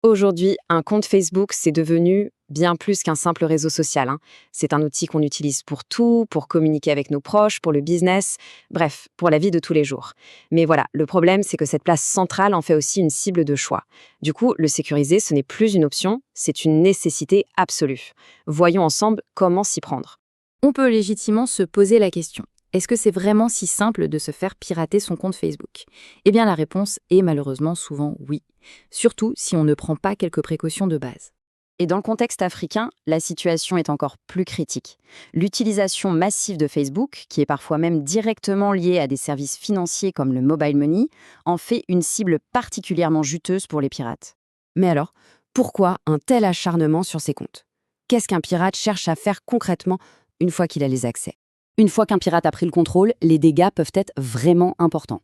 Aujourd'hui, un compte Facebook, c'est devenu bien plus qu'un simple réseau social, hein. C'est un outil qu'on utilise pour tout, pour communiquer avec nos proches, pour le business, bref, pour la vie de tous les jours. Mais voilà, le problème, c'est que cette place centrale en fait aussi une cible de choix. Du coup, le sécuriser, ce n'est plus une option, c'est une nécessité absolue. Voyons ensemble comment s'y prendre. On peut légitimement se poser la question. Est-ce que c'est vraiment si simple de se faire pirater son compte Facebook? Eh bien la réponse est malheureusement souvent oui, surtout si on ne prend pas quelques précautions de base. Et dans le contexte africain, la situation est encore plus critique. L'utilisation massive de Facebook, qui est parfois même directement liée à des services financiers comme le mobile money, en fait une cible particulièrement juteuse pour les pirates. Mais alors, pourquoi un tel acharnement sur ces comptes? Qu'est-ce qu'un pirate cherche à faire concrètement une fois qu'il a les accès? Une fois qu'un pirate a pris le contrôle, les dégâts peuvent être vraiment importants.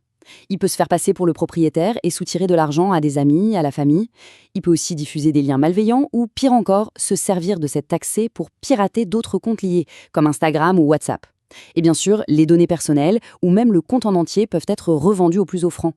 Il peut se faire passer pour le propriétaire et soutirer de l'argent à des amis, à la famille. Il peut aussi diffuser des liens malveillants ou, pire encore, se servir de cet accès pour pirater d'autres comptes liés, comme Instagram ou WhatsApp. Et bien sûr, les données personnelles ou même le compte en entier peuvent être revendus au plus offrant.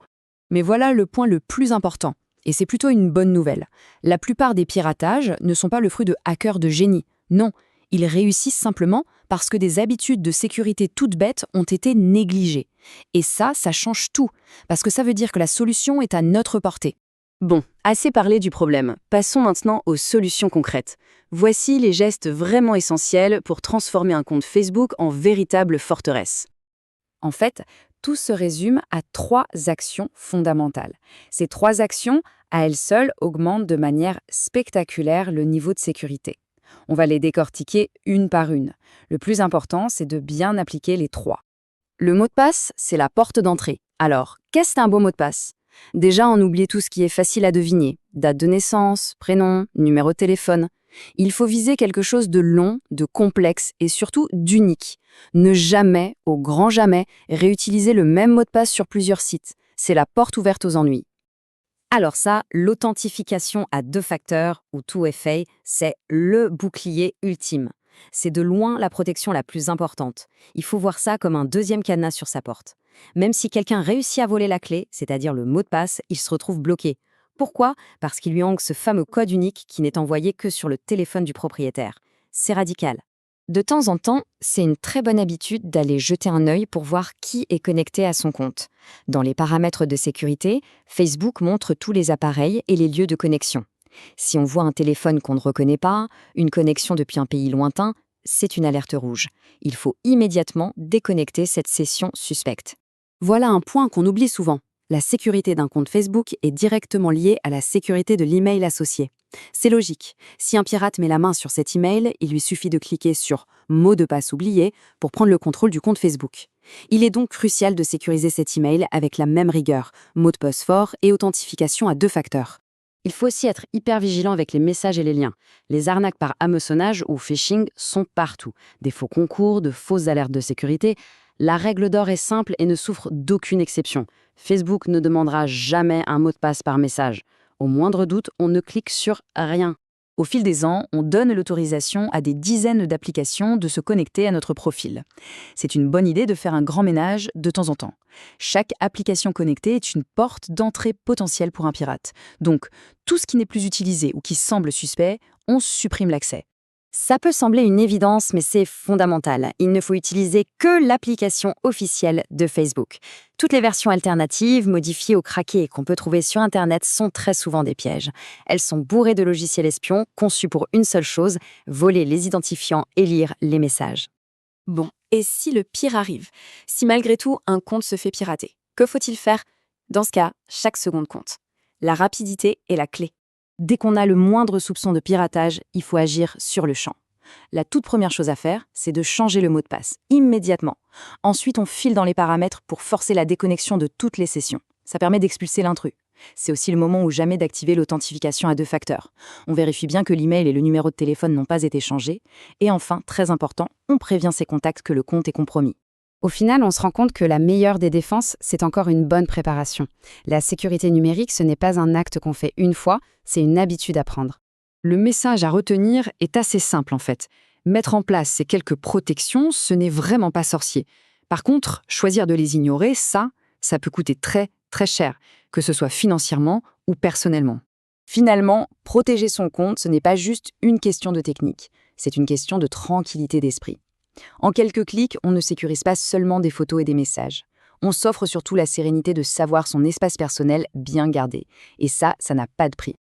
Mais voilà le point le plus important. Et c'est plutôt une bonne nouvelle. La plupart des piratages ne sont pas le fruit de hackers de génie. Non, ils réussissent simplement parce que des habitudes de sécurité toutes bêtes ont été négligées. Et ça change tout, parce que ça veut dire que la solution est à notre portée. Bon, assez parlé du problème. Passons maintenant aux solutions concrètes. Voici les gestes vraiment essentiels pour transformer un compte Facebook en véritable forteresse. En fait, tout se résume à 3 actions fondamentales. Ces 3 actions, à elles seules, augmentent de manière spectaculaire le niveau de sécurité. On va les décortiquer une par une. Le plus important, c'est de bien appliquer les 3. Le mot de passe, c'est la porte d'entrée. Alors, qu'est-ce qu'un beau mot de passe? Déjà, on oublie tout ce qui est facile à deviner. Date de naissance, prénom, numéro de téléphone. Il faut viser quelque chose de long, de complexe et surtout d'unique. Ne jamais, au grand jamais, réutiliser le même mot de passe sur plusieurs sites. C'est la porte ouverte aux ennuis. Alors ça, l'authentification à 2 facteurs, ou 2FA, c'est le bouclier ultime. C'est de loin la protection la plus importante. Il faut voir ça comme un deuxième cadenas sur sa porte. Même si quelqu'un réussit à voler la clé, c'est-à-dire le mot de passe, il se retrouve bloqué. Pourquoi? Parce qu'il lui manque ce fameux code unique qui n'est envoyé que sur le téléphone du propriétaire. C'est radical. De temps en temps, c'est une très bonne habitude d'aller jeter un œil pour voir qui est connecté à son compte. Dans les paramètres de sécurité, Facebook montre tous les appareils et les lieux de connexion. Si on voit un téléphone qu'on ne reconnaît pas, une connexion depuis un pays lointain, c'est une alerte rouge. Il faut immédiatement déconnecter cette session suspecte. Voilà un point qu'on oublie souvent. La sécurité d'un compte Facebook est directement liée à la sécurité de l'email associé. C'est logique. Si un pirate met la main sur cet email, il lui suffit de cliquer sur mot de passe oublié pour prendre le contrôle du compte Facebook. Il est donc crucial de sécuriser cet email avec la même rigueur, mot de passe fort et authentification à 2 facteurs. Il faut aussi être hyper vigilant avec les messages et les liens. Les arnaques par hameçonnage ou phishing sont partout. Des faux concours, de fausses alertes de sécurité. La règle d'or est simple et ne souffre d'aucune exception. Facebook ne demandera jamais un mot de passe par message. Au moindre doute, on ne clique sur rien. Au fil des ans, on donne l'autorisation à des dizaines d'applications de se connecter à notre profil. C'est une bonne idée de faire un grand ménage de temps en temps. Chaque application connectée est une porte d'entrée potentielle pour un pirate. Donc, tout ce qui n'est plus utilisé ou qui semble suspect, on supprime l'accès. Ça peut sembler une évidence, mais c'est fondamental. Il ne faut utiliser que l'application officielle de Facebook. Toutes les versions alternatives, modifiées ou craquées qu'on peut trouver sur Internet sont très souvent des pièges. Elles sont bourrées de logiciels espions, conçus pour une seule chose, voler les identifiants et lire les messages. Bon, et si le pire arrive? Si malgré tout, un compte se fait pirater, que faut-il faire? Dans ce cas, chaque seconde compte. La rapidité est la clé. Dès qu'on a le moindre soupçon de piratage, il faut agir sur le champ. La toute première chose à faire, c'est de changer le mot de passe, immédiatement. Ensuite, on file dans les paramètres pour forcer la déconnexion de toutes les sessions. Ça permet d'expulser l'intrus. C'est aussi le moment ou jamais d'activer l'authentification à 2 facteurs. On vérifie bien que l'email et le numéro de téléphone n'ont pas été changés. Et enfin, très important, on prévient ses contacts que le compte est compromis. Au final, on se rend compte que la meilleure des défenses, c'est encore une bonne préparation. La sécurité numérique, ce n'est pas un acte qu'on fait une fois, c'est une habitude à prendre. Le message à retenir est assez simple en fait. Mettre en place ces quelques protections, ce n'est vraiment pas sorcier. Par contre, choisir de les ignorer, ça peut coûter très, très cher, que ce soit financièrement ou personnellement. Finalement, protéger son compte, ce n'est pas juste une question de technique, c'est une question de tranquillité d'esprit. En quelques clics, on ne sécurise pas seulement des photos et des messages. On s'offre surtout la sérénité de savoir son espace personnel bien gardé. Et ça n'a pas de prix.